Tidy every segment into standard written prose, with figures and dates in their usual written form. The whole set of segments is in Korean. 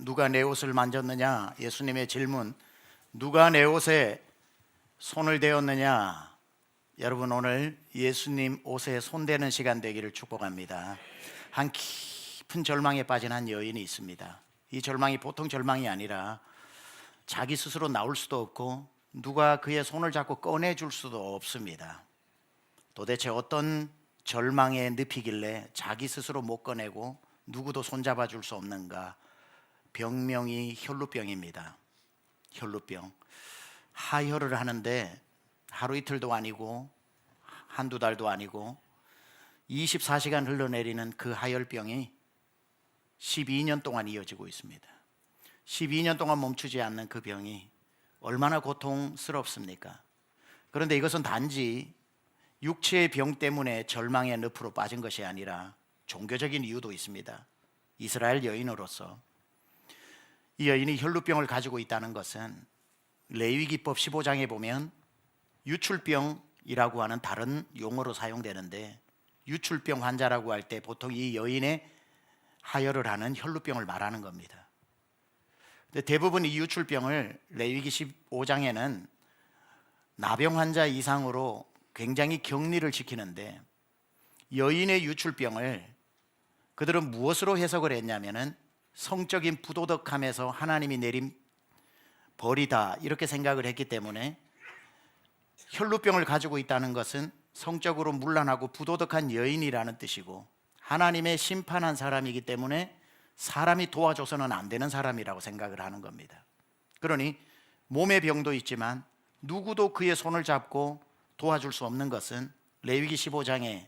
누가 내 옷을 만졌느냐? 예수님의 질문. 누가 내 옷에 손을 대었느냐? 여러분, 오늘 예수님 옷에 손대는 시간 되기를 축복합니다. 한 깊은 절망에 빠진 한 여인이 있습니다. 이 절망이 보통 절망이 아니라 자기 스스로 나올 수도 없고 누가 그의 손을 잡고 꺼내줄 수도 없습니다. 도대체 어떤 절망에 늪이길래 자기 스스로 못 꺼내고 누구도 손잡아 줄 수 없는가? 병명이 혈루병입니다. 혈루병. 하혈을 하는데 하루 이틀도 아니고 한두 달도 아니고 24시간 흘러내리는 그 하혈병이 12년 동안 이어지고 있습니다. 12년 동안 멈추지 않는 그 병이 얼마나 고통스럽습니까? 그런데 이것은 단지 육체의 병 때문에 절망의 늪으로 빠진 것이 아니라 종교적인 이유도 있습니다. 이스라엘 여인으로서 이 여인이 혈루병을 가지고 있다는 것은 레위기법 15장에 보면 유출병이라고 하는 다른 용어로 사용되는데, 유출병 환자라고 할 때 보통 이 여인의 하혈을 하는 혈루병을 말하는 겁니다. 근데 대부분 이 유출병을 레위기 15장에는 나병 환자 이상으로 굉장히 격리를 지키는데, 여인의 유출병을 그들은 무엇으로 해석을 했냐면은 성적인 부도덕함에서 하나님이 내린 벌이다, 이렇게 생각을 했기 때문에 혈루병을 가지고 있다는 것은 성적으로 문란하고 부도덕한 여인이라는 뜻이고, 하나님의 심판한 사람이기 때문에 사람이 도와줘서는 안 되는 사람이라고 생각을 하는 겁니다. 그러니 몸의 병도 있지만 누구도 그의 손을 잡고 도와줄 수 없는 것은 레위기 15장에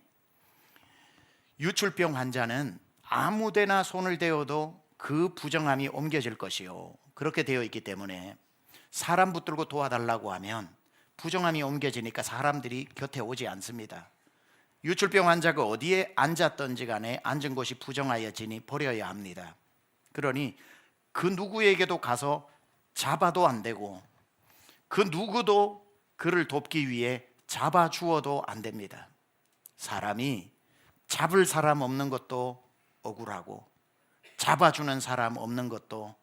유출병 환자는 아무데나 손을 대어도 그 부정함이 옮겨질 것이요, 그렇게 되어 있기 때문에 사람 붙들고 도와달라고 하면 부정함이 옮겨지니까 사람들이 곁에 오지 않습니다. 유출병 환자가 어디에 앉았든지 간에 앉은 곳이 부정하여지니 버려야 합니다. 그러니 그 누구에게도 가서 잡아도 안 되고 그 누구도 그를 돕기 위해 잡아주어도 안 됩니다. 사람이 잡을 사람 없는 것도 억울하고 잡아주는 사람 없는 것도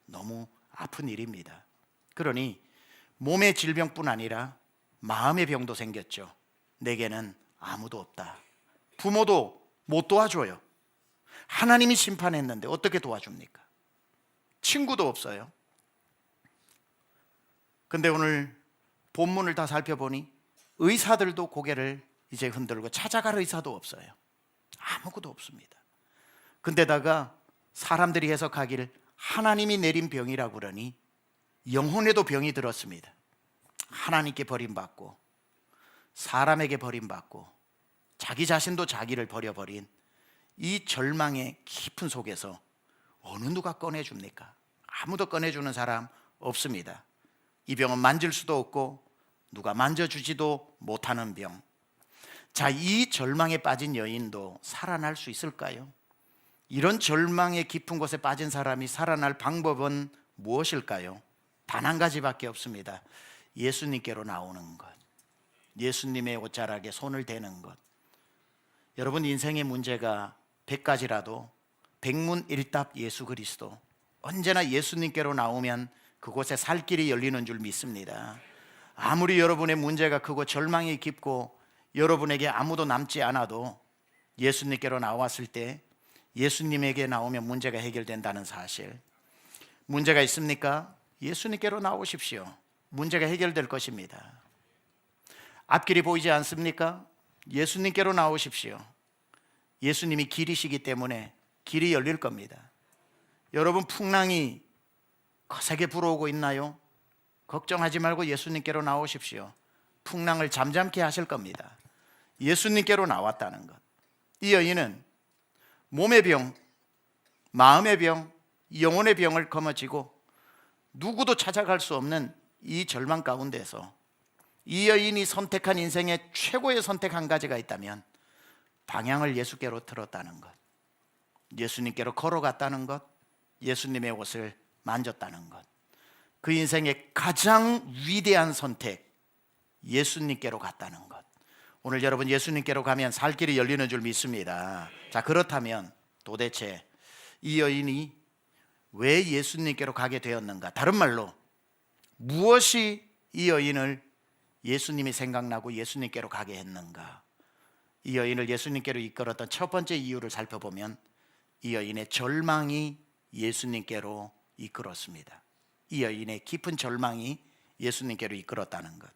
너무 아픈 일입니다. 그러니 몸의 질병뿐 아니라 마음의 병도 생겼죠. 내게는 아무도 없다. 부모도 못 도와줘요. 하나님이 심판했는데 어떻게 도와줍니까? 친구도 없어요. 근데 오늘 본문을 다 살펴보니 의사들도 고개를 이제 흔들고 찾아갈 의사도 없어요. 아무것도 없습니다. 근데다가 사람들이 해석하기를 하나님이 내린 병이라고 그러니 영혼에도 병이 들었습니다. 하나님께 버림받고 사람에게 버림받고 자기 자신도 자기를 버려버린 이 절망의 깊은 속에서 어느 누가 꺼내줍니까? 아무도 꺼내주는 사람 없습니다. 이 병은 만질 수도 없고 누가 만져주지도 못하는 병. 자, 이 절망에 빠진 여인도 살아날 수 있을까요? 이런 절망의 깊은 곳에 빠진 사람이 살아날 방법은 무엇일까요? 단 한 가지밖에 없습니다. 예수님께로 나오는 것, 예수님의 옷자락에 손을 대는 것. 여러분, 인생의 문제가 100가지라도 백문일답 예수 그리스도, 언제나 예수님께로 나오면 그곳에 살 길이 열리는 줄 믿습니다. 아무리 여러분의 문제가 크고 절망이 깊고 여러분에게 아무도 남지 않아도 예수님께로 나왔을 때 예수님에게 나오면 문제가 해결된다는 사실. 문제가 있습니까? 예수님께로 나오십시오. 문제가 해결될 것입니다. 앞길이 보이지 않습니까? 예수님께로 나오십시오. 예수님이 길이시기 때문에 길이 열릴 겁니다. 여러분, 풍랑이 거세게 불어오고 있나요? 걱정하지 말고 예수님께로 나오십시오. 풍랑을 잠잠케 하실 겁니다. 예수님께로 나왔다는 것. 이 여인은 몸의 병, 마음의 병, 영혼의 병을 거머쥐고 누구도 찾아갈 수 없는 이 절망 가운데서 이 여인이 선택한 인생의 최고의 선택 한 가지가 있다면 방향을 예수께로 틀었다는 것, 예수님께로 걸어갔다는 것, 예수님의 옷을 만졌다는 것. 그 인생의 가장 위대한 선택, 예수님께로 갔다는 것. 오늘 여러분 예수님께로 가면 살 길이 열리는 줄 믿습니다. 자, 그렇다면 도대체 이 여인이 왜 예수님께로 가게 되었는가? 다른 말로 무엇이 이 여인을 예수님이 생각나고 예수님께로 가게 했는가? 이 여인을 예수님께로 이끌었던 첫 번째 이유를 살펴보면 이 여인의 절망이 예수님께로 이끌었습니다. 이 여인의 깊은 절망이 예수님께로 이끌었다는 것.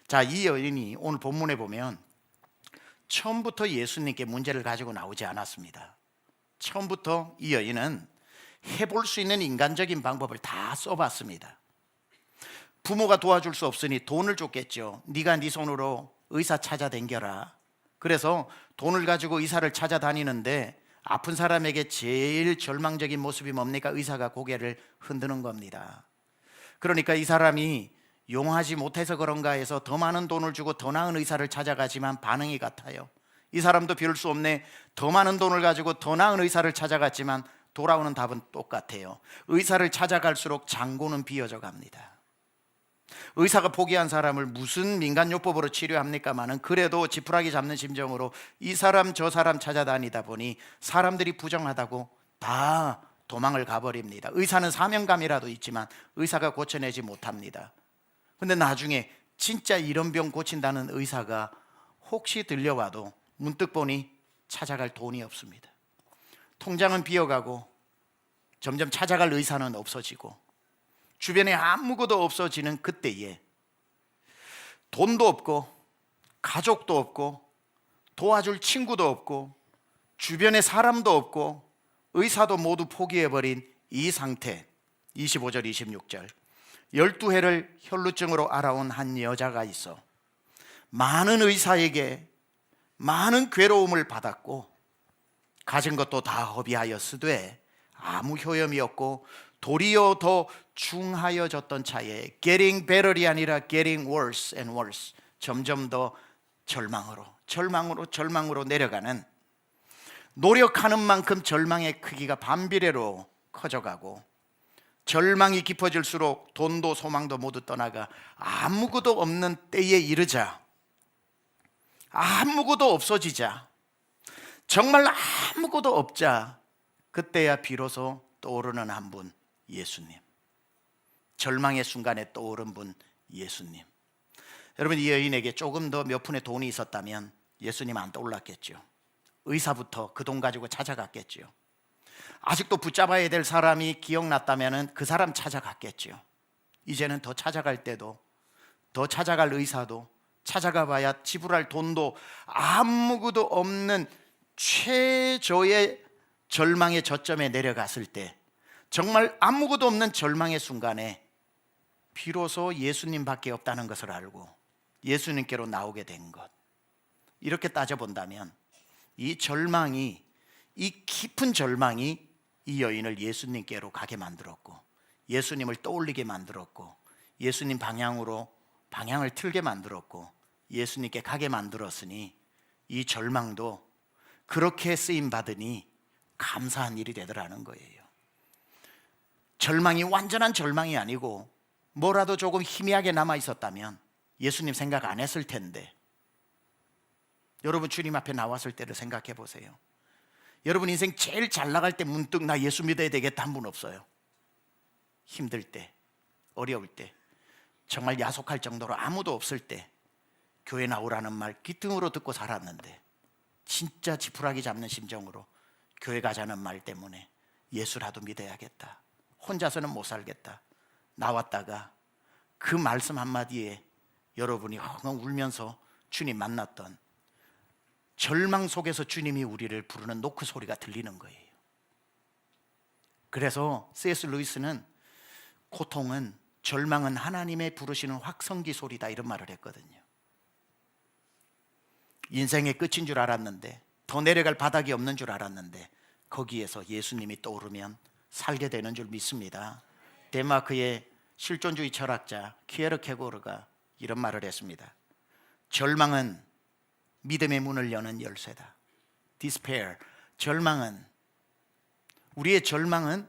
자, 이 여인이 오늘 본문에 보면 처음부터 예수님께 문제를 가지고 나오지 않았습니다. 처음부터 이 여인은 해볼 수 있는 인간적인 방법을 다 써봤습니다. 부모가 도와줄 수 없으니 돈을 줬겠죠. 네가 네 손으로 의사 찾아댕겨라. 그래서 돈을 가지고 의사를 찾아다니는데 아픈 사람에게 제일 절망적인 모습이 뭡니까? 의사가 고개를 흔드는 겁니다. 그러니까 이 사람이 용하지 못해서 그런가 해서 더 많은 돈을 주고 더 나은 의사를 찾아가지만 반응이 같아요. 이 사람도 별 수 없네. 더 많은 돈을 가지고 더 나은 의사를 찾아갔지만 돌아오는 답은 똑같아요. 의사를 찾아갈수록 잔고는 비어져 갑니다. 의사가 포기한 사람을 무슨 민간요법으로 치료합니까마는 그래도 지푸라기 잡는 심정으로 이 사람 저 사람 찾아다니다 보니 사람들이 부정하다고 다 도망을 가버립니다. 의사는 사명감이라도 있지만 의사가 고쳐내지 못합니다. 근데 나중에 진짜 이런 병 고친다는 의사가 혹시 들려와도 문득 보니 찾아갈 돈이 없습니다. 통장은 비어가고 점점 찾아갈 의사는 없어지고 주변에 아무것도 없어지는 그때에 돈도 없고 가족도 없고 도와줄 친구도 없고 주변에 사람도 없고 의사도 모두 포기해버린 이 상태. 25절 26절 12해를 혈루증으로 알아온 한 여자가 있어 많은 의사에게 많은 괴로움을 받았고 가진 것도 다 허비하였으되 아무 효험이 없고 도리어 더 중하여졌던 차에 getting better이 아니라 getting worse and worse, 점점 더 절망으로 내려가는, 노력하는 만큼 절망의 크기가 반비례로 커져가고 절망이 깊어질수록 돈도 소망도 모두 떠나가 아무것도 없는 때에 이르자, 아무것도 없어지자, 정말 아무것도 없자, 그때야 비로소 떠오르는 한 분, 예수님. 절망의 순간에 떠오른 분, 예수님. 여러분, 이 여인에게 조금 더 몇 푼의 돈이 있었다면 예수님 안 떠올랐겠죠. 의사부터 그 돈 가지고 찾아갔겠죠. 아직도 붙잡아야 될 사람이 기억났다면 그 사람 찾아갔겠죠. 이제는 더 찾아갈 때도, 더 찾아갈 의사도, 찾아가 봐야 지불할 돈도 아무것도 없는 최저의 절망의 저점에 내려갔을 때, 정말 아무것도 없는 절망의 순간에 비로소 예수님밖에 없다는 것을 알고 예수님께로 나오게 된 것. 이렇게 따져본다면 이 절망이, 이 깊은 절망이 이 여인을 예수님께로 가게 만들었고 예수님을 떠올리게 만들었고 예수님 방향을 틀게 만들었고 예수님께 가게 만들었으니 이 절망도 그렇게 쓰임 받으니 감사한 일이 되더라는 거예요. 절망이 완전한 절망이 아니고 뭐라도 조금 희미하게 남아 있었다면 예수님 생각 안 했을 텐데, 여러분 주님 앞에 나왔을 때를 생각해 보세요. 여러분 인생 제일 잘 나갈 때 문득 나 예수 믿어야 되겠다 한 분 없어요? 힘들 때, 어려울 때, 정말 야속할 정도로 아무도 없을 때 교회 나오라는 말 귀등으로 듣고 살았는데 진짜 지푸라기 잡는 심정으로 교회 가자는 말 때문에 예수라도 믿어야겠다, 혼자서는 못 살겠다 나왔다가 그 말씀 한마디에 여러분이 엉엉 울면서 주님 만났던, 절망 속에서 주님이 우리를 부르는 노크 소리가 들리는 거예요. 그래서 C.S. 루이스는 고통은, 절망은 하나님의 부르시는 확성기 소리다 이런 말을 했거든요. 인생의 끝인 줄 알았는데, 더 내려갈 바닥이 없는 줄 알았는데 거기에서 예수님이 떠오르면 살게 되는 줄 믿습니다. 덴마크의 실존주의 철학자 키에르케고르가 이런 말을 했습니다. 절망은 믿음의 문을 여는 열쇠다. Despair, 우리의 절망은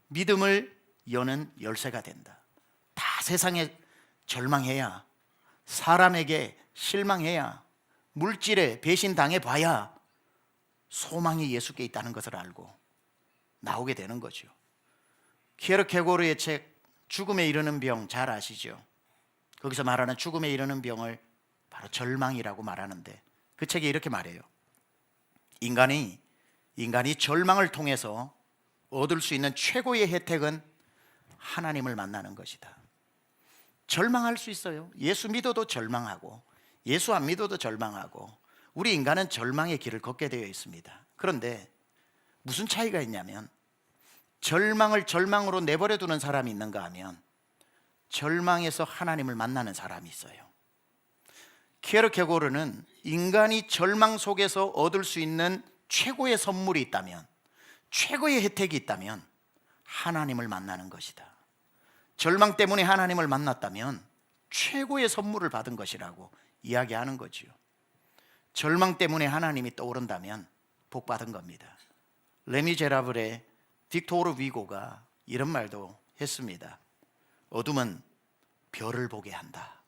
믿음을 여는 열쇠가 된다. 다 세상에 절망해야, 사람에게 실망해야, 물질에 배신당해봐야 소망이 예수께 있다는 것을 알고 나오게 되는 거죠. 키에르케고르의 책 죽음에 이르는 병 잘 아시죠? 거기서 말하는 죽음에 이르는 병을 바로 절망이라고 말하는데, 그 책에 이렇게 말해요. 인간이 절망을 통해서 얻을 수 있는 최고의 혜택은 하나님을 만나는 것이다. 절망할 수 있어요. 예수 믿어도 절망하고, 예수 안 믿어도 절망하고, 우리 인간은 절망의 길을 걷게 되어 있습니다. 그런데 무슨 차이가 있냐면, 절망을 절망으로 내버려 두는 사람이 있는가 하면 절망에서 하나님을 만나는 사람이 있어요. 키에르케고르는 인간이 절망 속에서 얻을 수 있는 최고의 선물이 있다면, 최고의 혜택이 있다면 하나님을 만나는 것이다. 절망 때문에 하나님을 만났다면 최고의 선물을 받은 것이라고 이야기하는 거지요. 절망 때문에 하나님이 떠오른다면 복 받은 겁니다. 레미제라블의 빅토르 위고가 이런 말도 했습니다. 어둠은 별을 보게 한다.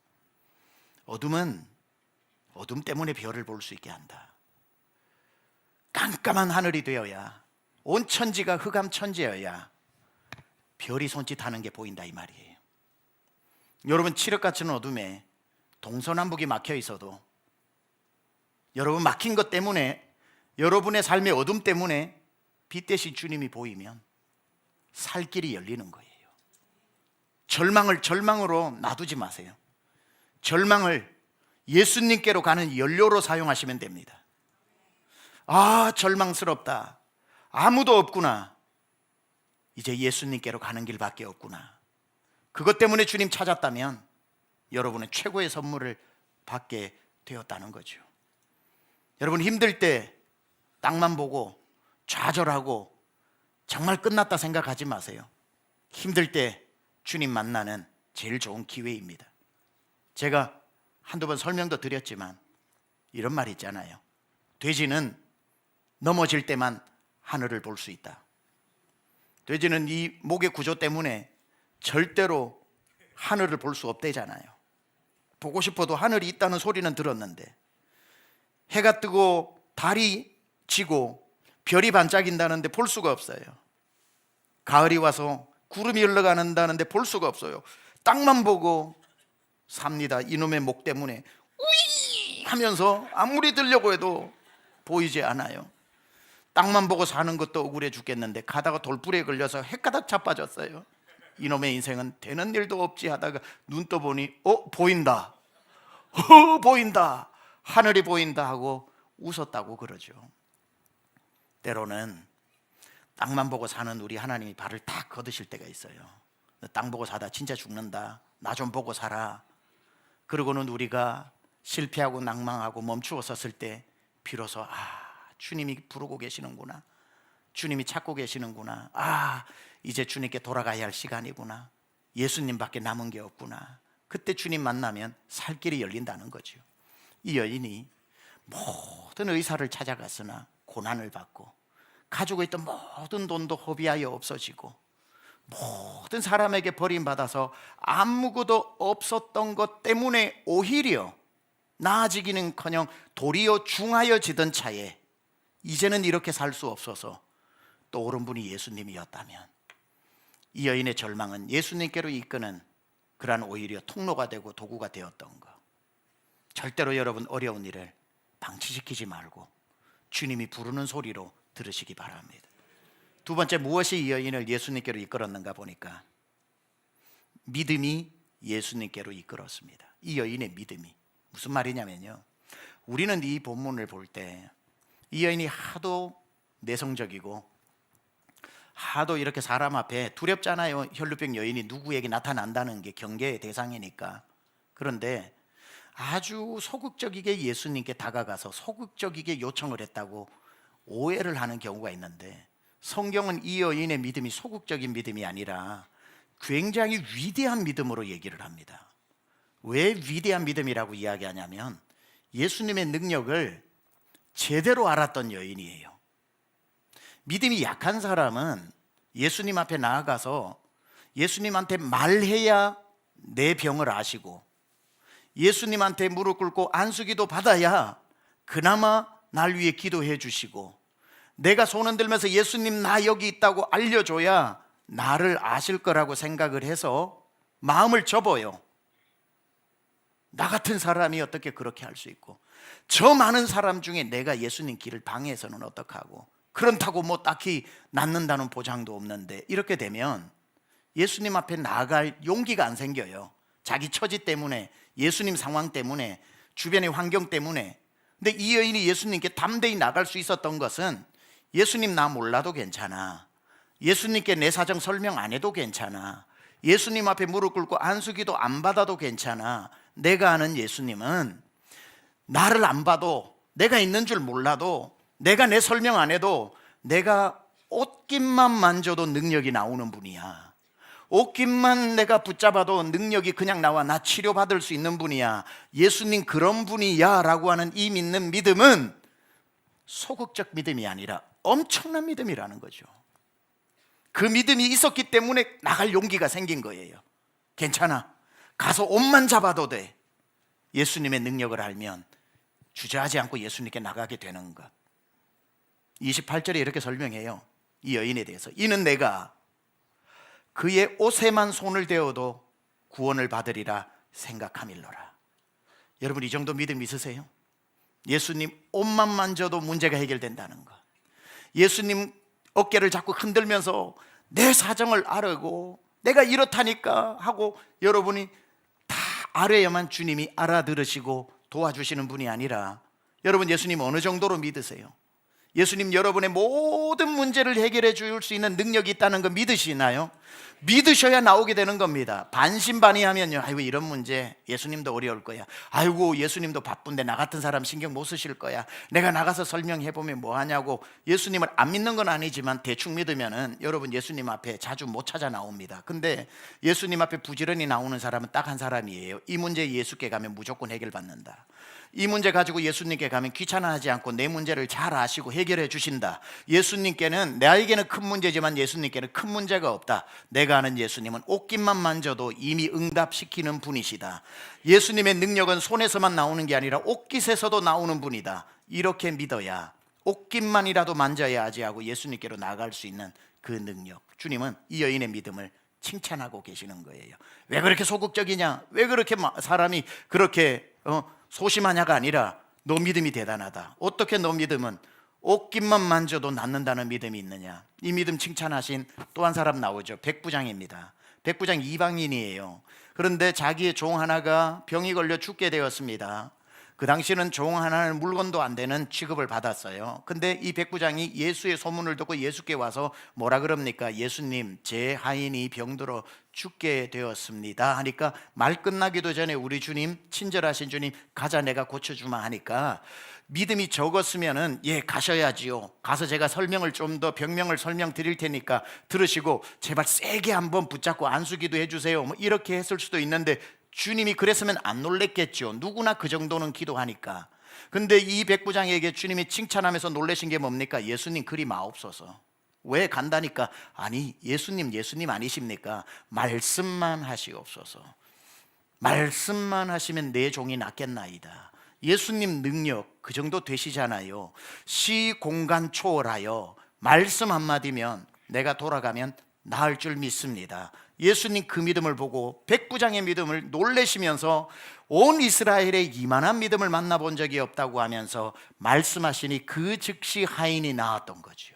어둠은 어둠 때문에 별을 볼 수 있게 한다. 깜깜한 하늘이 되어야, 온 천지가 흑암 천지여야 별이 손짓하는 게 보인다, 이 말이에요. 여러분, 칠흑 같은 어둠에 동서남북이 막혀 있어도, 여러분 막힌 것 때문에, 여러분의 삶의 어둠 때문에 빛 대신 주님이 보이면 살 길이 열리는 거예요. 절망을 절망으로 놔두지 마세요. 절망을 예수님께로 가는 연료로 사용하시면 됩니다. 아, 절망스럽다, 아무도 없구나, 이제 예수님께로 가는 길밖에 없구나. 그것 때문에 주님 찾았다면 여러분은 최고의 선물을 받게 되었다는 거죠. 여러분, 힘들 때 땅만 보고 좌절하고 정말 끝났다 생각하지 마세요. 힘들 때 주님 만나는 제일 좋은 기회입니다. 제가 한두 번 설명도 드렸지만 이런 말이 있잖아요. 돼지는 넘어질 때만 하늘을 볼 수 있다. 돼지는 이 목의 구조 때문에 절대로 하늘을 볼 수 없대잖아요. 보고 싶어도 하늘이 있다는 소리는 들었는데, 해가 뜨고 달이 지고 별이 반짝인다는데 볼 수가 없어요. 가을이 와서 구름이 흘러가는다는데 볼 수가 없어요. 땅만 보고 삽니다. 이놈의 목 때문에 우이 하면서 아무리 들려고 해도 보이지 않아요. 땅만 보고 사는 것도 억울해 죽겠는데 가다가 돌불에 걸려서 헷가닥 자빠졌어요. 이놈의 인생은 되는 일도 없지 하다가 눈 떠보니 보인다, 보인다, 하늘이 보인다 하고 웃었다고 그러죠. 때로는 땅만 보고 사는 우리 하나님이 발을 탁 걷으실 때가 있어요. 너 땅 보고 사다 진짜 죽는다, 나 좀 보고 살아. 그러고는 우리가 실패하고 낭망하고 멈추어 섰을 때 비로소 주님이 부르고 계시는구나, 주님이 찾고 계시는구나, 이제 주님께 돌아가야 할 시간이구나, 예수님밖에 남은 게 없구나. 그때 주님 만나면 살 길이 열린다는 거죠. 이 여인이 모든 의사를 찾아갔으나 고난을 받고, 가지고 있던 모든 돈도 허비하여 없어지고, 모든 사람에게 버림받아서 아무것도 없었던 것 때문에 오히려 나아지기는커녕 도리어 중하여지던 차에 이제는 이렇게 살 수 없어서 떠오른 분이 예수님이었다면, 이 여인의 절망은 예수님께로 이끄는 그러한 오히려 통로가 되고 도구가 되었던 것. 절대로 여러분 어려운 일을 방치시키지 말고 주님이 부르는 소리로 들으시기 바랍니다. 두 번째, 무엇이 이 여인을 예수님께로 이끌었는가 보니까 믿음이 예수님께로 이끌었습니다. 이 여인의 믿음이 무슨 말이냐면요, 우리는 이 본문을 볼 때 이 여인이 하도 내성적이고 하도 이렇게 사람 앞에 두렵잖아요. 혈루병 여인이 누구에게 나타난다는 게 경계의 대상이니까. 그런데 아주 소극적이게 예수님께 다가가서 소극적이게 요청을 했다고 오해를 하는 경우가 있는데, 성경은 이 여인의 믿음이 소극적인 믿음이 아니라 굉장히 위대한 믿음으로 얘기를 합니다. 왜 위대한 믿음이라고 이야기하냐면 예수님의 능력을 제대로 알았던 여인이에요. 믿음이 약한 사람은 예수님 앞에 나아가서 예수님한테 말해야 내 병을 아시고, 예수님한테 무릎 꿇고 안수기도 받아야 그나마 날 위해 기도해 주시고, 내가 손 흔들면서 예수님 나 여기 있다고 알려줘야 나를 아실 거라고 생각을 해서 마음을 접어요. 나 같은 사람이 어떻게 그렇게 할 수 있고, 저 많은 사람 중에 내가 예수님 길을 방해해서는 어떡하고, 그렇다고 뭐 딱히 낫는다는 보장도 없는데, 이렇게 되면 예수님 앞에 나아갈 용기가 안 생겨요. 자기 처지 때문에, 예수님 상황 때문에, 주변의 환경 때문에. 근데 이 여인이 예수님께 담대히 나갈 수 있었던 것은, 예수님 나 몰라도 괜찮아, 예수님께 내 사정 설명 안 해도 괜찮아, 예수님 앞에 무릎 꿇고 안수기도 안 받아도 괜찮아, 내가 아는 예수님은 나를 안 봐도, 내가 있는 줄 몰라도, 내가 내 설명 안 해도 내가 옷깃만 만져도 능력이 나오는 분이야. 옷깃만 내가 붙잡아도 능력이 그냥 나와 나 치료받을 수 있는 분이야. 예수님 그런 분이야 라고 하는 이 믿는 믿음은 소극적 믿음이 아니라 엄청난 믿음이라는 거죠. 그 믿음이 있었기 때문에 나갈 용기가 생긴 거예요. 괜찮아, 가서 옷만 잡아도 돼. 예수님의 능력을 알면 주저하지 않고 예수님께 나가게 되는 것. 28절에 이렇게 설명해요, 이 여인에 대해서. 이는 내가 그의 옷에만 손을 대어도 구원을 받으리라 생각함일로라. 여러분, 이 정도 믿음 있으세요? 예수님 옷만 만져도 문제가 해결된다는 것. 예수님 어깨를 자꾸 흔들면서 내 사정을 아뢰고 내가 이렇다니까 하고 여러분이 다 아뢰야만 주님이 알아들으시고 도와주시는 분이 아니라, 여러분 예수님 어느 정도로 믿으세요? 예수님 여러분의 모든 문제를 해결해 줄 수 있는 능력이 있다는 거 믿으시나요? 믿으셔야 나오게 되는 겁니다. 반신반의하면요, 아이고 이런 문제 예수님도 어려울 거야, 아이고 예수님도 바쁜데 나 같은 사람 신경 못 쓰실 거야, 내가 나가서 설명해보면 뭐하냐고. 예수님을 안 믿는 건 아니지만 대충 믿으면은 여러분 예수님 앞에 자주 못 찾아 나옵니다. 근데 예수님 앞에 부지런히 나오는 사람은 딱 한 사람이에요. 이 문제 예수께 가면 무조건 해결받는다. 이 문제 가지고 예수님께 가면 귀찮아하지 않고 내 문제를 잘 아시고 해결해 주신다. 예수님께는, 나에게는 큰 문제지만 예수님께는 큰 문제가 없다. 내가 아는 예수님은 옷깃만 만져도 이미 응답시키는 분이시다. 예수님의 능력은 손에서만 나오는 게 아니라 옷깃에서도 나오는 분이다. 이렇게 믿어야 옷깃만이라도 만져야지 하고 예수님께로 나아갈 수 있는 그 능력. 주님은 이 여인의 믿음을 칭찬하고 계시는 거예요. 왜 그렇게 소극적이냐, 왜 그렇게 사람이 그렇게 소심하냐가 아니라, 너 믿음이 대단하다. 어떻게 너 믿음은 옷깃만 만져도 낫는다는 믿음이 있느냐. 이 믿음 칭찬하신 또 한 사람 나오죠. 백부장입니다. 백부장 이방인이에요. 그런데 자기의 종 하나가 병이 걸려 죽게 되었습니다. 그 당시는 종 하나는 물건도 안 되는 취급을 받았어요. 근데 이 백부장이 예수의 소문을 듣고 예수께 와서 뭐라 그럽니까? 예수님, 제 하인이 병들어 죽게 되었습니다 하니까, 말 끝나기도 전에 우리 주님, 친절하신 주님, 가자 내가 고쳐주마 하니까, 믿음이 적었으면은 예 가셔야지요, 가서 제가 설명을 좀 더 병명을 설명드릴 테니까 들으시고 제발 세게 한번 붙잡고 안수기도 해주세요, 뭐 이렇게 했을 수도 있는데, 주님이 그랬으면 안 놀랬겠죠. 누구나 그 정도는 기도하니까. 근데 이 백부장에게 주님이 칭찬하면서 놀라신 게 뭡니까? 예수님 그리 마옵소서. 왜 간다니까? 아니 예수님 아니십니까? 말씀만 하시옵소서. 말씀만 하시면 내 종이 낫겠나이다. 예수님 능력 그 정도 되시잖아요. 시 공간 초월하여 말씀 한마디면 내가 돌아가면 나을 줄 믿습니다. 예수님 그 믿음을 보고 백부장의 믿음을 놀라시면서 온 이스라엘에 이만한 믿음을 만나본 적이 없다고 하면서 말씀하시니 그 즉시 하인이 나았던 거죠.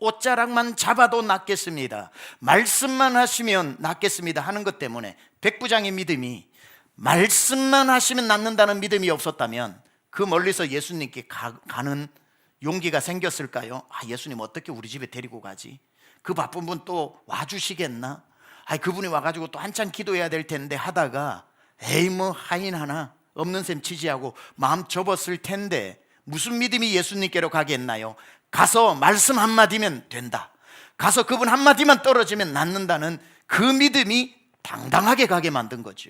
옷자락만 잡아도 낫겠습니다, 말씀만 하시면 낫겠습니다 하는 것 때문에 백부장의 믿음이, 말씀만 하시면 낫는다는 믿음이 없었다면 그 멀리서 예수님께 가는 용기가 생겼을까요? 아, 예수님 어떻게 우리 집에 데리고 가지? 그 바쁜 분 또 와주시겠나? 아, 그분이 와가지고 또 한참 기도해야 될 텐데 하다가, 에이 뭐 하인 하나 없는 셈 치지하고 마음 접었을 텐데, 무슨 믿음이 예수님께로 가겠나요? 가서 말씀 한마디면 된다, 가서 그분 한마디만 떨어지면 낫는다는 그 믿음이 당당하게 가게 만든 거죠.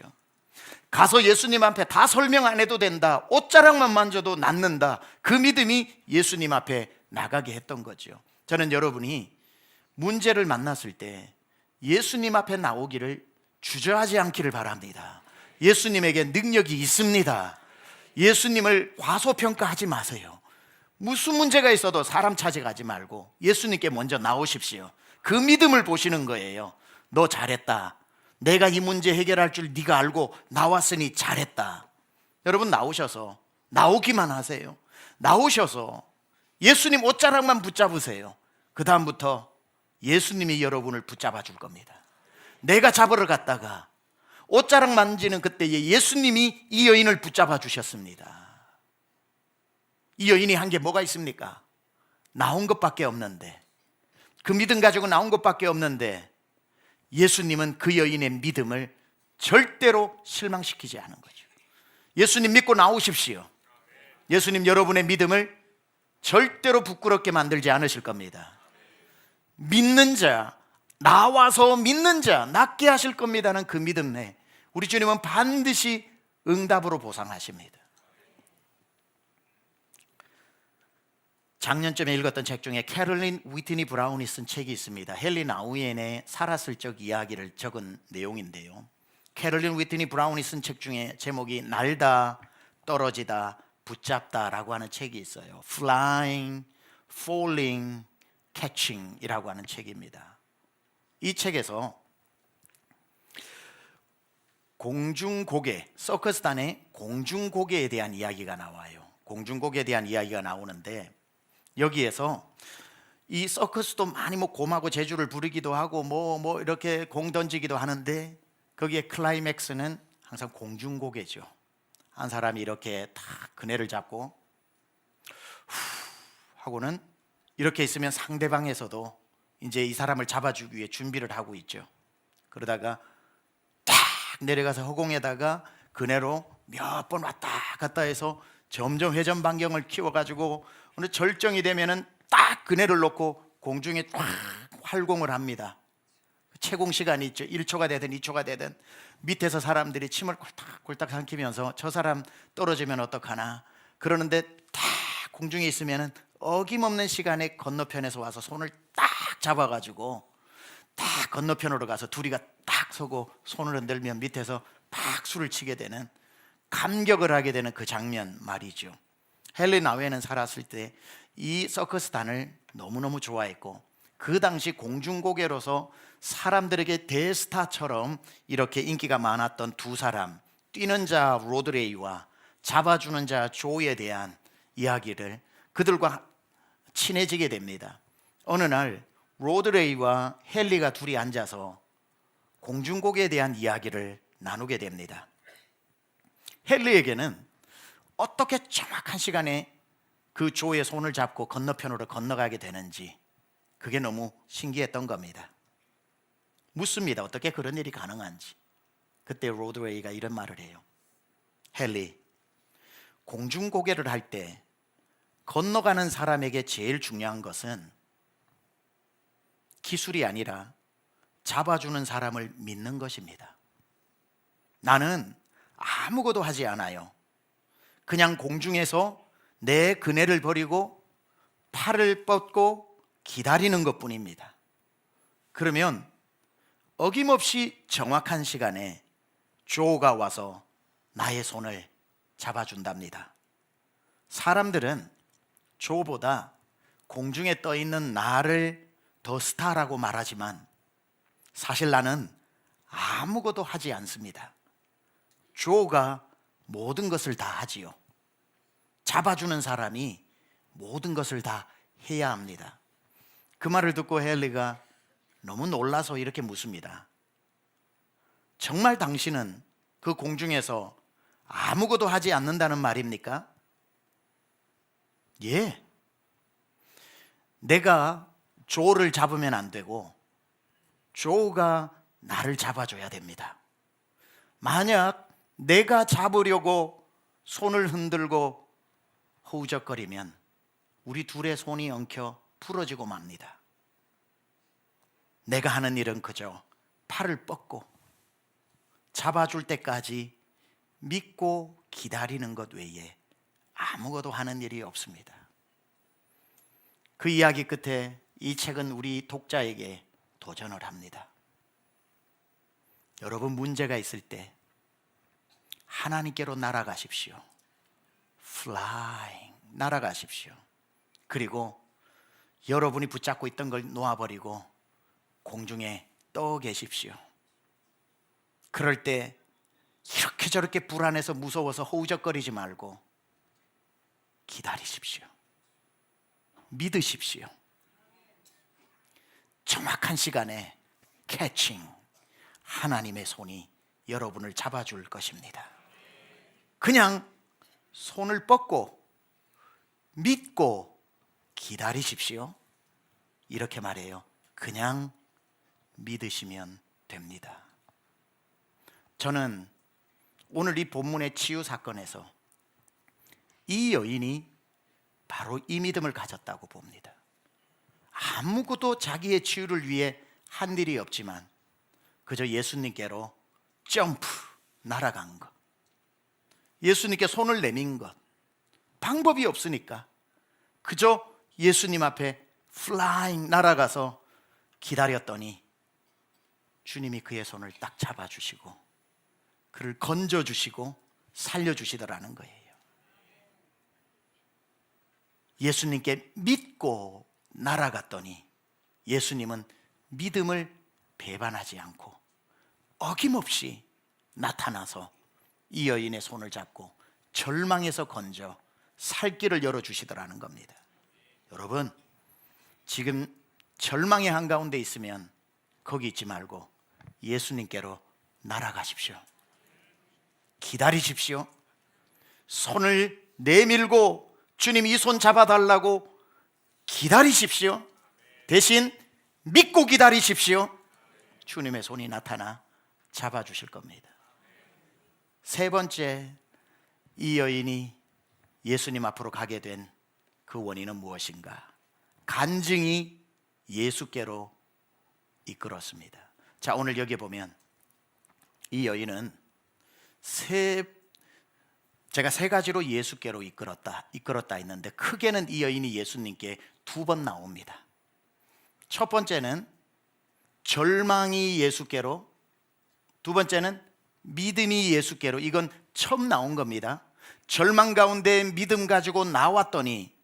가서 예수님 앞에 다 설명 안 해도 된다, 옷자락만 만져도 낫는다, 그 믿음이 예수님 앞에 나가게 했던 거죠. 저는 여러분이 문제를 만났을 때 예수님 앞에 나오기를 주저하지 않기를 바랍니다. 예수님에게 능력이 있습니다. 예수님을 과소평가하지 마세요. 무슨 문제가 있어도 사람 찾아가지 말고 예수님께 먼저 나오십시오. 그 믿음을 보시는 거예요. 너 잘했다. 내가 이 문제 해결할 줄 네가 알고 나왔으니 잘했다. 여러분 나오기만 하세요. 나오셔서 예수님 옷자락만 붙잡으세요. 그 다음부터 예수님이 여러분을 붙잡아 줄 겁니다. 내가 잡으러 갔다가 옷자락 만지는 그때에 예수님이 이 여인을 붙잡아 주셨습니다. 이 여인이 한 게 뭐가 있습니까? 나온 것밖에 없는데, 그 믿음 가지고 나온 것밖에 없는데 예수님은 그 여인의 믿음을 절대로 실망시키지 않은 거죠. 예수님 믿고 나오십시오. 예수님 여러분의 믿음을 절대로 부끄럽게 만들지 않으실 겁니다. 믿는 자, 나와서 믿는 자 낫게 하실 겁니다는 그 믿음에 우리 주님은 반드시 응답으로 보상하십니다. 작년쯤에 읽었던 책 중에 캐롤린 위트니 브라운이 쓴 책이 있습니다. 헨리 나우엔의 살았을 적 이야기를 적은 내용인데요, 캐롤린 위트니 브라운이 쓴 책 중에 제목이 날다, 떨어지다, 붙잡다라고 하는 책이 있어요. Flying, Falling, Catching 이라고 하는 책입니다. 이 책에서 공중고개, 서커스단의 공중고개에 대한 이야기가 나와요. 공중고개에 대한 이야기가 나오는데, 여기에서 이 서커스도 많이 고마고 재주를 부리기도 하고 뭐 이렇게 공 던지기도 하는데, 거기에 클라이맥스는 항상 공중고개죠. 한 사람이 이렇게 딱 그네를 잡고 후 하고는 이렇게 있으면 상대방에서도 이제 이 사람을 잡아주기 위해 준비를 하고 있죠. 그러다가 딱 내려가서 허공에다가 그네로 몇 번 왔다 갔다 해서 점점 회전 반경을 키워가지고 어느 절정이 되면은 딱 그네를 놓고 공중에 쫙 활공을 합니다. 채공 시간이 있죠. 1초가 되든 2초가 되든 밑에서 사람들이 침을 꼴딱꼴딱 삼키면서 저 사람 떨어지면 어떡하나 그러는데, 딱 공중에 있으면은 어김없는 시간에 건너편에서 와서 손을 딱 잡아가지고 딱 건너편으로 가서 둘이가 딱 서고 손을 흔들면 밑에서 팍 술을 치게 되는, 감격을 하게 되는 그 장면 말이죠. 헨리 나우엔은 살았을 때 이 서커스단을 너무너무 좋아했고, 그 당시 공중고개로서 사람들에게 대스타처럼 이렇게 인기가 많았던 두 사람, 뛰는 자 로드레이와 잡아주는 자 조에 대한 이야기를 그들과 친해지게 됩니다. 어느 날 로드레이와 헨리가 둘이 앉아서 공중고개에 대한 이야기를 나누게 됩니다. 헨리에게는 어떻게 정확한 시간에 그 조의 손을 잡고 건너편으로 건너가게 되는지 그게 너무 신기했던 겁니다. 묻습니다. 어떻게 그런 일이 가능한지. 그때 로드웨이가 이런 말을 해요. 헨리, 공중고개를 할 때 건너가는 사람에게 제일 중요한 것은 기술이 아니라 잡아주는 사람을 믿는 것입니다. 나는 아무것도 하지 않아요. 그냥 공중에서 내 그네를 버리고 팔을 뻗고 기다리는 것뿐입니다. 그러면 어김없이 정확한 시간에 조가 와서 나의 손을 잡아준답니다. 사람들은 조보다 공중에 떠 있는 나를 더 스타라고 말하지만 사실 나는 아무것도 하지 않습니다. 조가 모든 것을 다 하지요. 잡아주는 사람이 모든 것을 다 해야 합니다. 그 말을 듣고 헨리가 너무 놀라서 이렇게 묻습니다. 정말 당신은 그 공중에서 아무것도 하지 않는다는 말입니까? 예. 내가 조를 잡으면 안 되고 조가 나를 잡아줘야 됩니다. 만약 내가 잡으려고 손을 흔들고 허우적거리면 우리 둘의 손이 엉켜 부러지고 맙니다. 내가 하는 일은 그저 팔을 뻗고 잡아줄 때까지 믿고 기다리는 것 외에 아무것도 하는 일이 없습니다. 그 이야기 끝에 이 책은 우리 독자에게 도전을 합니다. 여러분, 문제가 있을 때 하나님께로 날아가십시오. Flying, 날아가십시오. 그리고 여러분이 붙잡고 있던 걸 놓아버리고 공중에 떠 계십시오. 그럴 때 이렇게 저렇게 불안해서 무서워서 허우적거리지 말고 기다리십시오. 믿으십시오. 정확한 시간에 캐칭, 하나님의 손이 여러분을 잡아줄 것입니다. 그냥 손을 뻗고 믿고 기다리십시오. 이렇게 말해요. 그냥 믿으시면 됩니다. 저는 오늘 이 본문의 치유 사건에서 이 여인이 바로 이 믿음을 가졌다고 봅니다. 아무것도 자기의 치유를 위해 한 일이 없지만 그저 예수님께로 점프, 날아간 것, 예수님께 손을 내민 것, 방법이 없으니까 그저 예수님 앞에 플라잉 날아가서 기다렸더니 주님이 그의 손을 딱 잡아주시고 그를 건져주시고 살려주시더라는 거예요. 예수님께 믿고 날아갔더니 예수님은 믿음을 배반하지 않고 어김없이 나타나서 이 여인의 손을 잡고 절망에서 건져 살 길을 열어주시더라는 겁니다. 여러분, 지금 절망의 한가운데 있으면 거기 있지 말고 예수님께로 날아가십시오. 기다리십시오. 손을 내밀고 주님 이 손 잡아달라고 기다리십시오. 대신 믿고 기다리십시오. 주님의 손이 나타나 잡아주실 겁니다. 세 번째, 이 여인이 예수님 앞으로 가게 된 그 원인은 무엇인가? 간증이 예수께로 이끌었습니다. 자, 오늘 여기 보면 이 여인은 제가 세 가지로 예수께로 이끌었다 했는데 크게는 이 여인이 예수님께 두 번 나옵니다. 첫 번째는 절망이 예수께로, 두 번째는 믿음이 예수께로. 이건 처음 나온 겁니다. 절망 가운데 믿음 가지고 나왔더니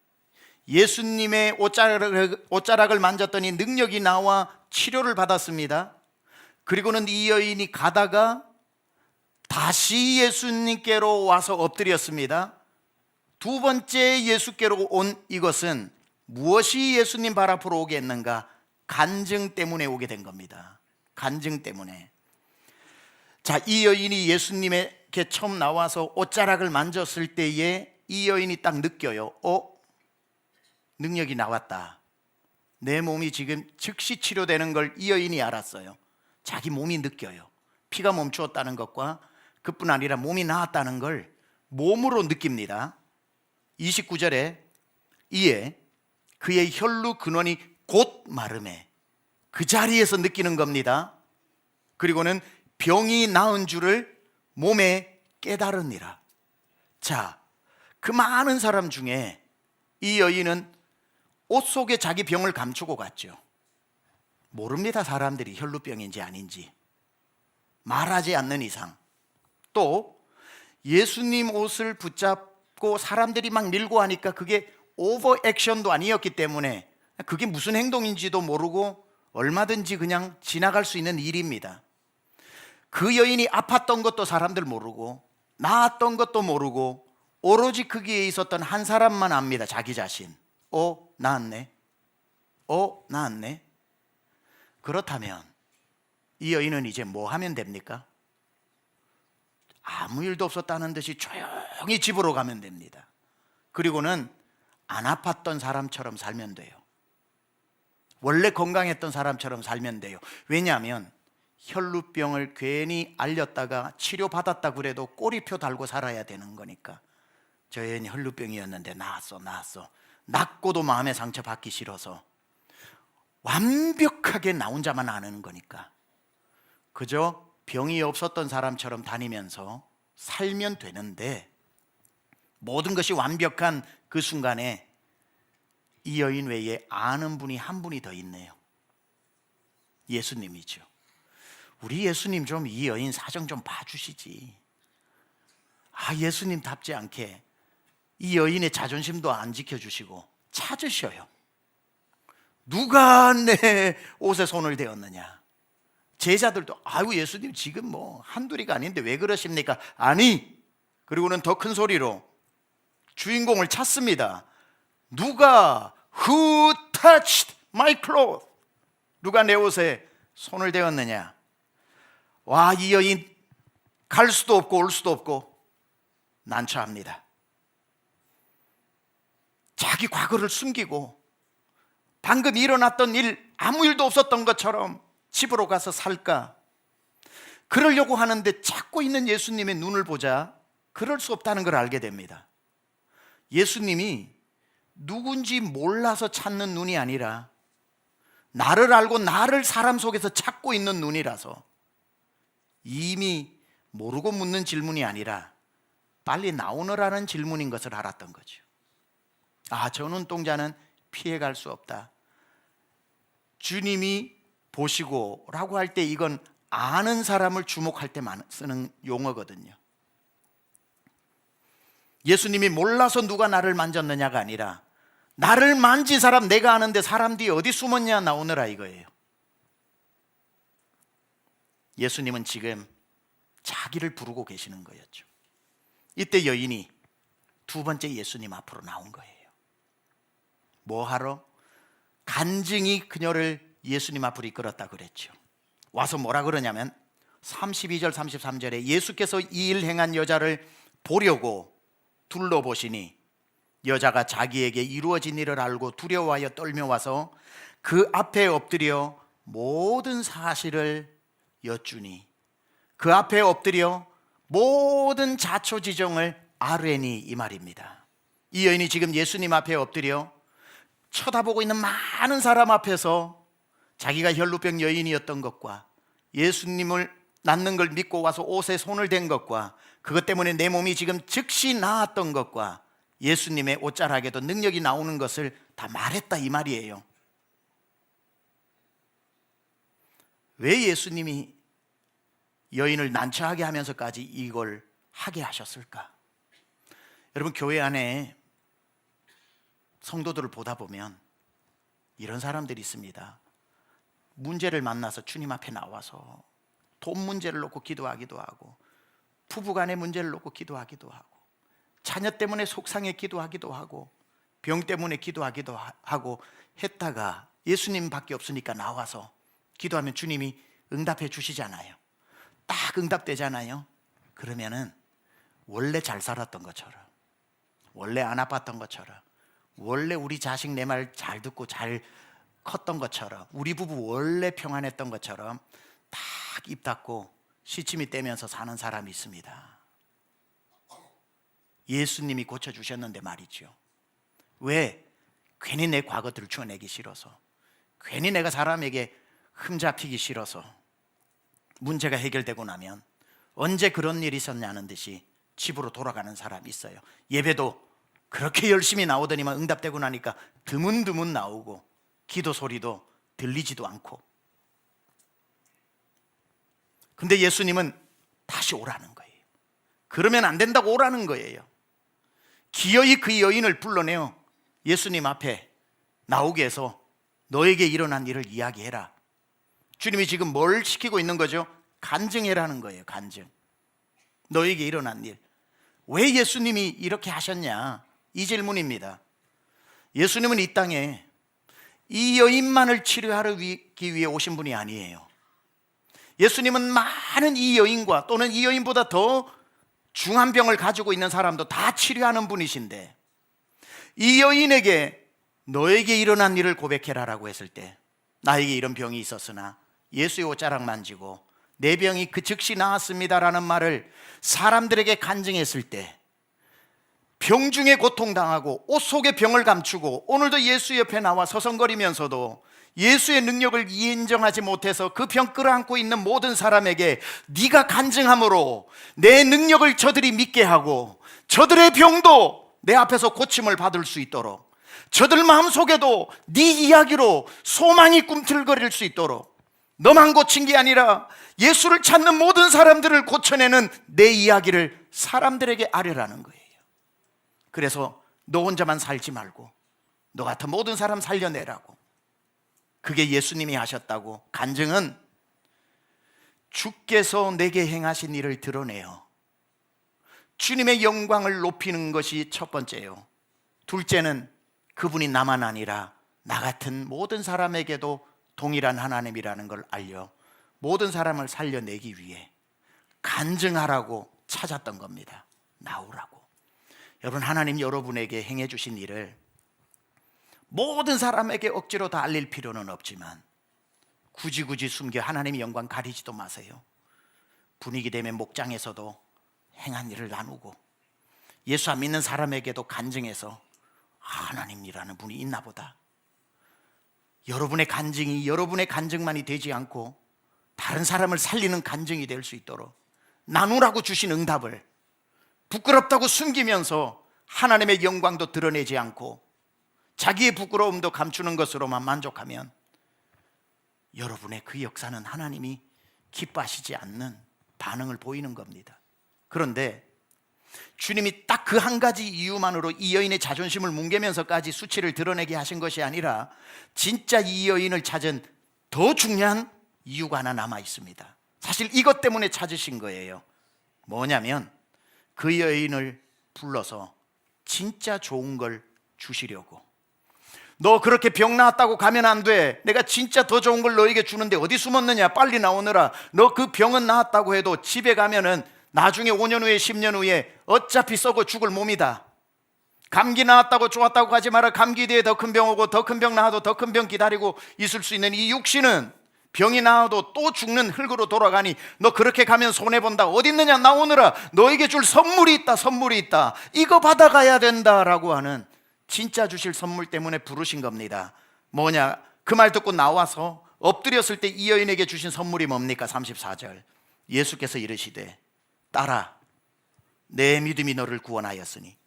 예수님의 옷자락을 만졌더니 능력이 나와 치료를 받았습니다. 그리고는 이 여인이 가다가 다시 예수님께로 와서 엎드렸습니다. 두 번째 예수께로 온 이것은 무엇이 예수님 발 앞으로 오게 했는가? 간증 때문에 오게 된 겁니다. 간증 때문에. 자, 이 여인이 예수님에게 처음 나와서 옷자락을 만졌을 때에 이 여인이 딱 느껴요. 능력이 나왔다. 내 몸이 지금 즉시 치료되는 걸 이 여인이 알았어요. 자기 몸이 느껴요. 피가 멈추었다는 것과 그뿐 아니라 몸이 나았다는 걸 몸으로 느낍니다. 29절에 이에 그의 혈루 근원이 곧 마르매, 그 자리에서 느끼는 겁니다. 그리고는 병이 나은 줄을 몸에 깨달으니라. 자, 그 많은 사람 중에 이 여인은 옷 속에 자기 병을 감추고 갔죠. 모릅니다. 사람들이 혈루병인지 아닌지. 말하지 않는 이상. 또 예수님 옷을 붙잡고 사람들이 막 밀고 하니까 그게 오버 액션도 아니었기 때문에 그게 무슨 행동인지도 모르고 얼마든지 그냥 지나갈 수 있는 일입니다. 그 여인이 아팠던 것도 사람들 모르고 나았던 것도 모르고 오로지 거기에 있었던 한 사람만 압니다. 자기 자신. 나았네. 나았네. 그렇다면 이 여인은 이제 뭐 하면 됩니까? 아무 일도 없었다는 듯이 조용히 집으로 가면 됩니다. 그리고는 안 아팠던 사람처럼 살면 돼요. 원래 건강했던 사람처럼 살면 돼요. 왜냐하면 혈루병을 괜히 알렸다가 치료받았다 그래도 꼬리표 달고 살아야 되는 거니까. 저 여인이 혈루병이었는데 나았어. 낫고도 마음의 상처 받기 싫어서 완벽하게 나 혼자만 아는 거니까 그저 병이 없었던 사람처럼 다니면서 살면 되는데, 모든 것이 완벽한 그 순간에 이 여인 외에 아는 분이 한 분이 더 있네요. 예수님이죠. 우리 예수님 좀 이 여인 사정 좀 봐주시지. 예수님답지 않게 이 여인의 자존심도 안 지켜주시고 찾으셔요. 누가 내 옷에 손을 대었느냐? 제자들도 아유 예수님 지금 뭐 한둘이가 아닌데 왜 그러십니까? 아니, 그리고는 더 큰 소리로 주인공을 찾습니다. 누가 Who touched my clothes? 누가 내 옷에 손을 대었느냐? 와, 이 여인 갈 수도 없고 올 수도 없고 난처합니다. 자기 과거를 숨기고 방금 일어났던 일 아무 일도 없었던 것처럼 집으로 가서 살까? 그러려고 하는데 찾고 있는 예수님의 눈을 보자 그럴 수 없다는 걸 알게 됩니다. 예수님이 누군지 몰라서 찾는 눈이 아니라 나를 알고 나를 사람 속에서 찾고 있는 눈이라서 이미 모르고 묻는 질문이 아니라 빨리 나오너라는 질문인 것을 알았던 거죠. 아, 저 눈동자는 피해갈 수 없다. 주님이 보시고 라고 할 때 이건 아는 사람을 주목할 때 쓰는 용어거든요. 예수님이 몰라서 누가 나를 만졌느냐가 아니라 나를 만진 사람 내가 아는데 사람 뒤에 어디 숨었냐 나오느라 이거예요. 예수님은 지금 자기를 부르고 계시는 거였죠. 이때 여인이 두 번째 예수님 앞으로 나온 거예요. 뭐 하러? 간증이 그녀를 예수님 앞으로 이끌었다 그랬죠. 와서 뭐라 그러냐면 32절 33절에 예수께서 이 일 행한 여자를 보려고 둘러보시니 여자가 자기에게 이루어진 일을 알고 두려워하여 떨며 와서 그 앞에 엎드려 모든 사실을 여쭈니, 그 앞에 엎드려 모든 자초지종을 아뢰니 이 말입니다. 이 여인이 지금 예수님 앞에 엎드려 쳐다보고 있는 많은 사람 앞에서 자기가 혈루병 여인이었던 것과 예수님을 낳는 걸 믿고 와서 옷에 손을 댄 것과 그것 때문에 내 몸이 지금 즉시 나았던 것과 예수님의 옷자락에도 능력이 나오는 것을 다 말했다 이 말이에요. 왜 예수님이 여인을 난처하게 하면서까지 이걸 하게 하셨을까? 여러분, 교회 안에 성도들을 보다 보면 이런 사람들이 있습니다. 문제를 만나서 주님 앞에 나와서 돈 문제를 놓고 기도하기도 하고, 부부간의 문제를 놓고 기도하기도 하고, 자녀 때문에 속상해 기도하기도 하고, 병 때문에 기도하기도 하고 했다가 예수님밖에 없으니까 나와서 기도하면 주님이 응답해 주시잖아요. 딱 응답되잖아요. 그러면은 원래 잘 살았던 것처럼, 원래 안 아팠던 것처럼, 원래 우리 자식 내 말 잘 듣고 잘 컸던 것처럼, 우리 부부 원래 평안했던 것처럼 딱 입 닫고 시침이 떼면서 사는 사람이 있습니다. 예수님이 고쳐주셨는데 말이죠. 왜? 괜히 내 과거 들춰내기 싫어서, 괜히 내가 사람에게 흠잡히기 싫어서 문제가 해결되고 나면 언제 그런 일이 있었냐는 듯이 집으로 돌아가는 사람이 있어요. 예배도 그렇게 열심히 나오더니만 응답되고 나니까 드문드문 나오고 기도 소리도 들리지도 않고. 근데 예수님은 다시 오라는 거예요. 그러면 안 된다고 오라는 거예요. 기어이 그 여인을 불러내어 예수님 앞에 나오게 해서 너에게 일어난 일을 이야기해라. 주님이 지금 뭘 시키고 있는 거죠? 간증해라는 거예요. 간증. 너에게 일어난 일. 왜 예수님이 이렇게 하셨냐? 이 질문입니다. 예수님은 이 땅에 이 여인만을 치료하기 위해 오신 분이 아니에요. 예수님은 많은 이 여인과 또는 이 여인보다 더 중한 병을 가지고 있는 사람도 다 치료하는 분이신데, 이 여인에게 너에게 일어난 일을 고백해라라고 했을 때, 나에게 이런 병이 있었으나 예수의 옷자락 만지고 내 병이 그 즉시 나았습니다라는 말을 사람들에게 간증했을 때, 병 중에 고통당하고 옷 속에 병을 감추고 오늘도 예수 옆에 나와 서성거리면서도 예수의 능력을 인정하지 못해서 그 병 끌어안고 있는 모든 사람에게 네가 간증함으로 내 능력을 저들이 믿게 하고 저들의 병도 내 앞에서 고침을 받을 수 있도록, 저들 마음속에도 네 이야기로 소망이 꿈틀거릴 수 있도록, 너만 고친 게 아니라 예수를 찾는 모든 사람들을 고쳐내는 내 이야기를 사람들에게 알려라는 거예요. 그래서 너 혼자만 살지 말고 너 같은 모든 사람 살려내라고. 그게 예수님이 하셨다고. 간증은 주께서 내게 행하신 일을 드러내요. 주님의 영광을 높이는 것이 첫 번째예요. 둘째는 그분이 나만 아니라 나 같은 모든 사람에게도 동일한 하나님이라는 걸 알려 모든 사람을 살려내기 위해 간증하라고 찾았던 겁니다. 나오라고. 여러분, 하나님 여러분에게 행해 주신 일을 모든 사람에게 억지로 다 알릴 필요는 없지만 굳이 숨겨 하나님의 영광 가리지도 마세요. 분위기 되면 목장에서도 행한 일을 나누고 예수 안 믿는 사람에게도 간증해서 하나님이라는 분이 있나 보다. 여러분의 간증이 여러분의 간증만이 되지 않고 다른 사람을 살리는 간증이 될 수 있도록 나누라고 주신 응답을 부끄럽다고 숨기면서 하나님의 영광도 드러내지 않고 자기의 부끄러움도 감추는 것으로만 만족하면 여러분의 그 역사는 하나님이 기뻐하시지 않는 반응을 보이는 겁니다. 그런데 주님이 딱 그 한 가지 이유만으로 이 여인의 자존심을 뭉개면서까지 수치를 드러내게 하신 것이 아니라 진짜 이 여인을 찾은 더 중요한 이유가 하나 남아 있습니다. 사실 이것 때문에 찾으신 거예요. 뭐냐면 그 여인을 불러서 진짜 좋은 걸 주시려고. 너 그렇게 병 나았다고 가면 안 돼. 내가 진짜 더 좋은 걸 너에게 주는데 어디 숨었느냐, 빨리 나오너라. 너 그 병은 나았다고 해도 집에 가면은 나중에 5년 후에 10년 후에 어차피 썩어 죽을 몸이다. 감기 나았다고 좋았다고 가지 마라. 감기 뒤에 더 큰 병 오고 더 큰 병 나아도 더 큰 병 기다리고 있을 수 있는 이 육신은 병이 나아도 또 죽는 흙으로 돌아가니 너 그렇게 가면 손해본다. 어디 있느냐, 나오느라. 너에게 줄 선물이 있다. 선물이 있다. 이거 받아가야 된다라고 하는 진짜 주실 선물 때문에 부르신 겁니다. 뭐냐, 그 말 듣고 나와서 엎드렸을 때 이 여인에게 주신 선물이 뭡니까? 34절 예수께서 이르시되 딸아, 내 믿음이 너를 구원하였으니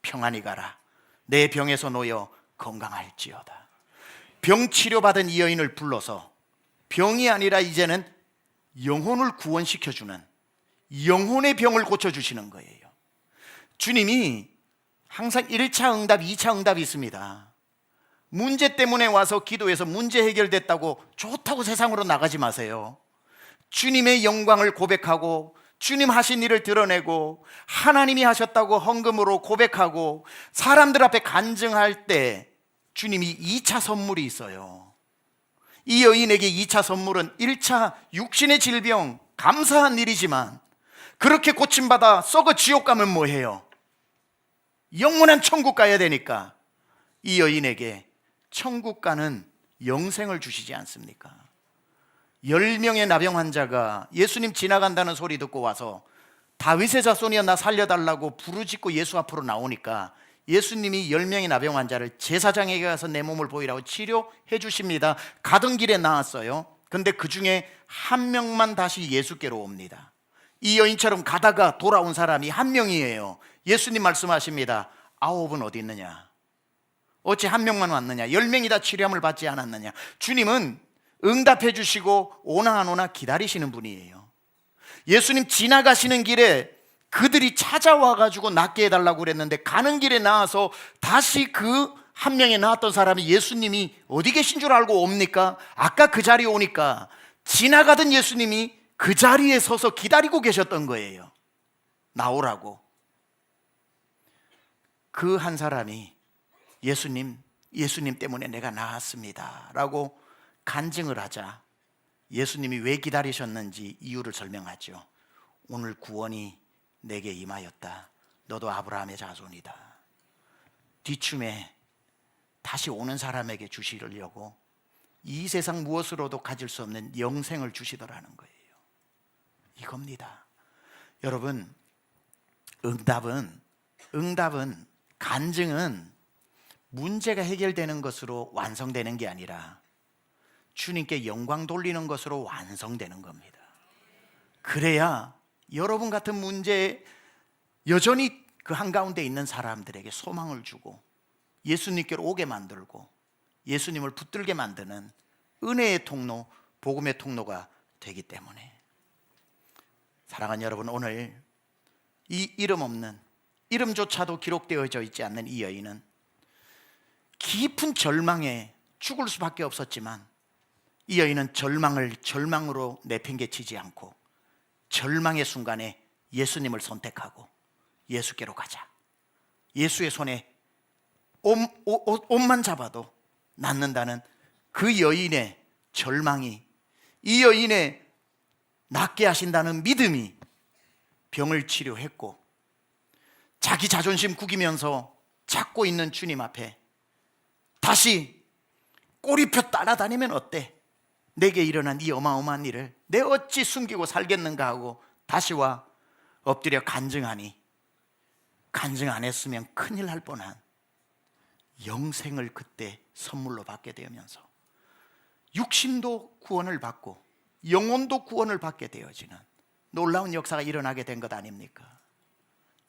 평안히 가라. 내 병에서 놓여 건강할지어다. 병 치료받은 이 여인을 불러서 병이 아니라 이제는 영혼을 구원시켜주는 영혼의 병을 고쳐주시는 거예요. 주님이 항상 1차 응답, 2차 응답이 있습니다. 문제 때문에 와서 기도해서 문제 해결됐다고 좋다고 세상으로 나가지 마세요. 주님의 영광을 고백하고 주님 하신 일을 드러내고 하나님이 하셨다고 헌금으로 고백하고 사람들 앞에 간증할 때 주님이 2차 선물이 있어요. 이 여인에게 2차 선물은 1차 육신의 질병, 감사한 일이지만 그렇게 고침받아 썩어 지옥 가면 뭐해요? 영원한 천국 가야 되니까 이 여인에게 천국 가는 영생을 주시지 않습니까? 10명의 나병 환자가 예수님 지나간다는 소리 듣고 와서 다윗의 자손이여 나 살려달라고 부르짖고 예수 앞으로 나오니까 예수님이 10명의 나병 환자를 제사장에게 가서 내 몸을 보이라고 치료해 주십니다. 가던 길에 나왔어요. 근데 그 중에 한 명만 다시 예수께로 옵니다. 이 여인처럼 가다가 돌아온 사람이 한 명이에요. 예수님 말씀하십니다. 9은 어디 있느냐? 어찌 한 명만 왔느냐? 10명이 다 치료함을 받지 않았느냐? 주님은 응답해 주시고 오나 안 오나 기다리시는 분이에요. 예수님 지나가시는 길에 그들이 찾아와 가지고 낫게 해달라고 그랬는데 가는 길에 나와서 다시 그 한 명에 나왔던 사람이 예수님이 어디 계신 줄 알고 옵니까? 아까 그 자리에 오니까 지나가던 예수님이 그 자리에 서서 기다리고 계셨던 거예요. 나오라고. 그 한 사람이 예수님 때문에 내가 나았습니다 라고 간증을 하자 예수님이 왜 기다리셨는지 이유를 설명하죠. 오늘 구원이 내게 임하였다. 너도 아브라함의 자손이다. 뒤춤에 다시 오는 사람에게 주시려고 이 세상 무엇으로도 가질 수 없는 영생을 주시더라는 거예요. 이겁니다. 여러분, 응답은 간증은 문제가 해결되는 것으로 완성되는 게 아니라 주님께 영광 돌리는 것으로 완성되는 겁니다. 그래야 여러분 같은 문제에 여전히 그 한가운데 있는 사람들에게 소망을 주고 예수님께로 오게 만들고 예수님을 붙들게 만드는 은혜의 통로, 복음의 통로가 되기 때문에 사랑하는 여러분, 오늘 이 이름 없는, 이름조차도 기록되어져 있지 않는 이 여인은 깊은 절망에 죽을 수밖에 없었지만 이 여인은 절망을 절망으로 내팽개치지 않고 절망의 순간에 예수님을 선택하고 예수께로 가자. 예수의 손에 옷만 잡아도 낫는다는 그 여인의 절망이, 이 여인의 낫게 하신다는 믿음이 병을 치료했고, 자기 자존심 구기면서 찾고 있는 주님 앞에 다시 꼬리표 따라다니면 어때? 내게 일어난 이 어마어마한 일을 내 어찌 숨기고 살겠는가 하고 다시 와 엎드려 간증하니, 간증 안 했으면 큰일 날 뻔한 영생을 그때 선물로 받게 되면서 육신도 구원을 받고 영혼도 구원을 받게 되어지는 놀라운 역사가 일어나게 된 것 아닙니까?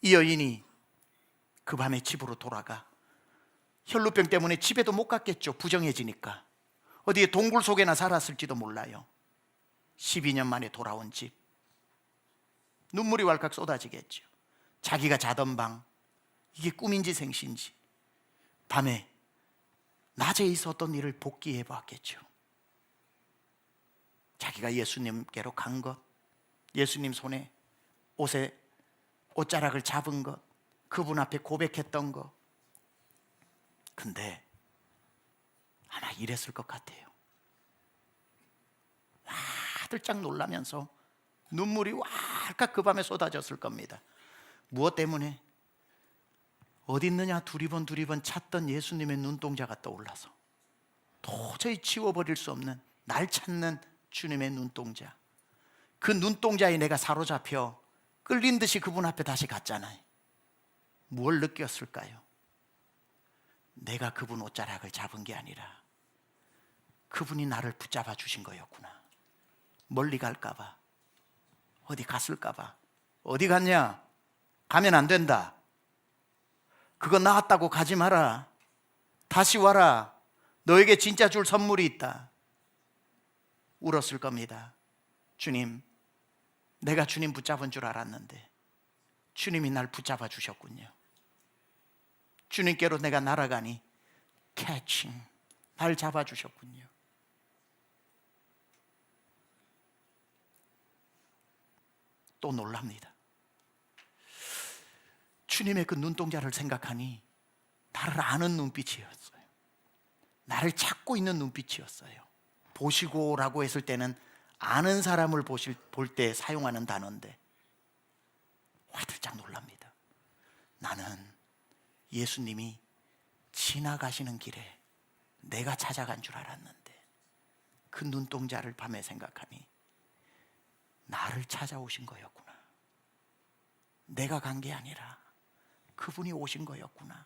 이 여인이 그 밤에 집으로 돌아가, 혈루병 때문에 집에도 못 갔겠죠. 부정해지니까 어디에 동굴 속에나 살았을지도 몰라요. 12년 만에 돌아온 집, 눈물이 왈칵 쏟아지겠죠. 자기가 자던 방, 이게 꿈인지 생신지 밤에 낮에 있었던 일을 복기해 봤겠죠. 자기가 예수님께로 간 것, 예수님 손에 옷에 옷자락을 잡은 것, 그분 앞에 고백했던 것. 근데 아마 이랬을 것 같아요. 화들짝 놀라면서 눈물이 왈칵 그 밤에 쏟아졌을 겁니다. 무엇 때문에? 어디 있느냐 두리번 찾던 예수님의 눈동자가 떠올라서 도저히 지워버릴 수 없는, 날 찾는 주님의 눈동자. 그 눈동자에 내가 사로잡혀 끌린 듯이 그분 앞에 다시 갔잖아요. 뭘 느꼈을까요? 내가 그분 옷자락을 잡은 게 아니라 그분이 나를 붙잡아 주신 거였구나. 멀리 갈까봐, 어디 갔을까봐. 어디 갔냐? 가면 안 된다. 그거 나왔다고 가지 마라. 다시 와라. 너에게 진짜 줄 선물이 있다. 울었을 겁니다. 주님, 내가 주님 붙잡은 줄 알았는데 주님이 날 붙잡아 주셨군요. 주님께로 내가 날아가니 캐칭, 날 잡아 주셨군요. 또 놀랍니다. 주님의 그 눈동자를 생각하니 나를 아는 눈빛이었어요. 나를 찾고 있는 눈빛이었어요. 보시고라고 했을 때는 아는 사람을 볼 때 사용하는 단어인데 화들짝 놀랍니다. 나는 예수님이 지나가시는 길에 내가 찾아간 줄 알았는데 그 눈동자를 밤에 생각하니 나를 찾아오신 거였구나. 내가 간 게 아니라 그분이 오신 거였구나.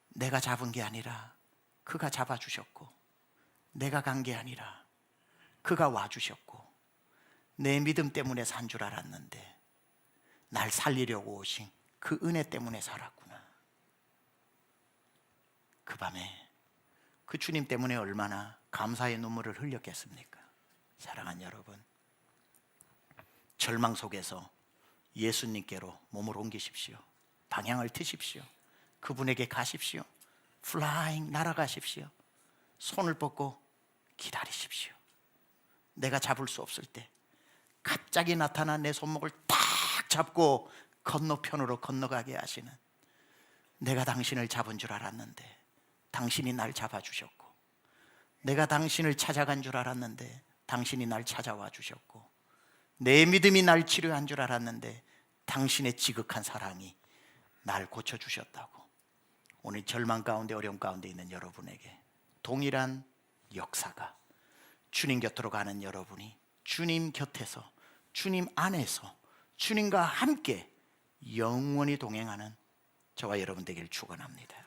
내가 잡은 게 아니라 그가 잡아주셨고, 내가 간 게 아니라 그가 와주셨고, 내 믿음 때문에 산 줄 알았는데 날 살리려고 오신 그 은혜 때문에 살았구나. 그 밤에 그 주님 때문에 얼마나 감사의 눈물을 흘렸겠습니까? 사랑하는 여러분, 절망 속에서 예수님께로 몸을 옮기십시오. 방향을 트십시오. 그분에게 가십시오. 플라잉, 날아가십시오. 손을 뻗고 기다리십시오. 내가 잡을 수 없을 때 갑자기 나타난 내 손목을 딱 잡고 건너편으로 건너가게 하시는, 내가 당신을 잡은 줄 알았는데 당신이 날 잡아주셨고, 내가 당신을 찾아간 줄 알았는데 당신이 날 찾아와 주셨고, 내 믿음이 날 치료한 줄 알았는데 당신의 지극한 사랑이 날 고쳐주셨다고, 오늘 절망 가운데 어려움 가운데 있는 여러분에게 동일한 역사가, 주님 곁으로 가는 여러분이 주님 곁에서, 주님 안에서 주님과 함께 영원히 동행하는 저와 여러분 되기를 축원합니다.